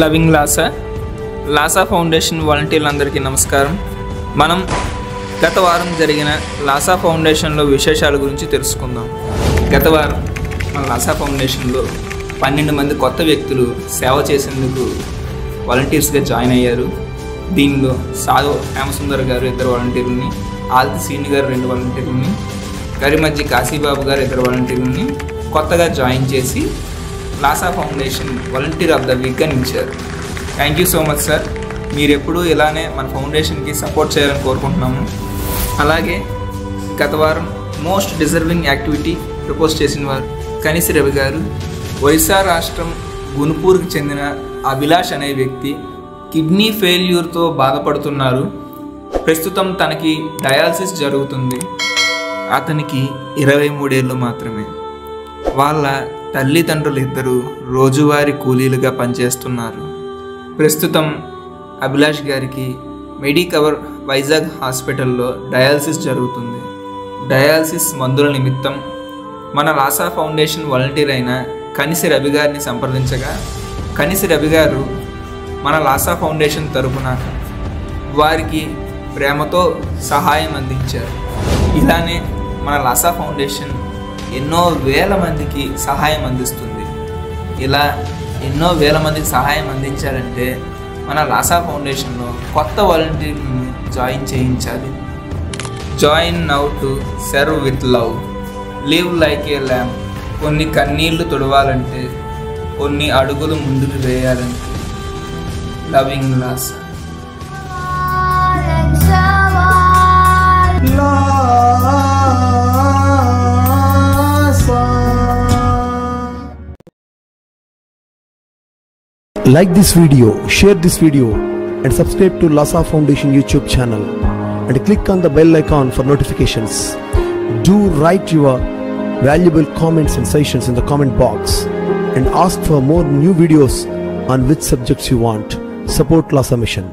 Loving లాసా foundation వాలంటీర్లందరికీ నమస్కారం. మనం గత వారం జరిగిన లాసా ఫౌండేషన్లో విశేషాల గురించి తెలుసుకుందాం. గత వారం మన లాసా ఫౌండేషన్లో 12 మంది కొత్త వ్యక్తులు సేవ చేసేందుకు వాలంటీర్స్గా జాయిన్ అయ్యారు. దీనిలో సాధు హేమసుందర్ గారు 2 వాలంటీర్లని, ఆల్తి శ్రీని గారు 2 వాలంటీర్లని, కరిమజ్జి కాశీబాబు గారు 2 వాలంటీర్లని కొత్తగా జాయిన్ చేసి లాసా ఫౌండేషన్ వాలంటీర్ ఆఫ్ ద వీక్గా నిలిచారు. Thank you so much sir. మీరు ఎప్పుడూ ఇలానే మన ఫౌండేషన్కి సపోర్ట్ చేయాలని కోరుకుంటున్నాము. అలాగే గత వారం మోస్ట్ డిజర్వింగ్ యాక్టివిటీ ప్రపోజ్ చేసిన వారు కనిసి రవి గారు. ఒరిస్సా రాష్ట్రం గునుపూర్కి చెందిన అభిలాష్ అనే వ్యక్తి కిడ్నీ ఫెయిల్యూర్తో బాధపడుతున్నారు. ప్రస్తుతం తనకి డయాలసిస్ జరుగుతుంది. అతనికి 23 ఏళ్ళు మాత్రమే. వాళ్ళ తల్లిదండ్రులు 2 రోజువారీ కూలీలుగా పనిచేస్తున్నారు. ప్రస్తుతం అభిలాష్ గారికి మెడికవర్ వైజాగ్ హాస్పిటల్లో డయాలసిస్ జరుగుతుంది. డయాలసిస్ మందుల నిమిత్తం మన లాసా ఫౌండేషన్ వాలంటీర్ అయిన కనిసి రవి గారిని సంప్రదించగా కనిసి రవి గారు మన లాసా ఫౌండేషన్ తరపున వారికి ప్రేమతో సహాయం అందించారు. ఇలానే మన లాసా ఫౌండేషన్ ఎన్నో వేల మందికి సహాయం అందిస్తుంది. ఇలా ఎన్నో వేల మందికి సహాయం అందించాలంటే మన లాసా ఫౌండేషన్లో కొత్త వాలంటీర్లను జాయిన్ చేయించాలి. Join now to serve with love, live like A lamp. కొన్ని కన్నీళ్లు తుడవాలంటే, కొన్ని అడుగులు ముందుకు వేయాలంటే loving Laasa. Like this video, share this video and subscribe to Lasa Foundation YouTube channel and click on the bell icon for notifications. Do write your valuable comments and suggestions in the comment box and ask for more new videos on which subjects you want. Support Lasa Mission.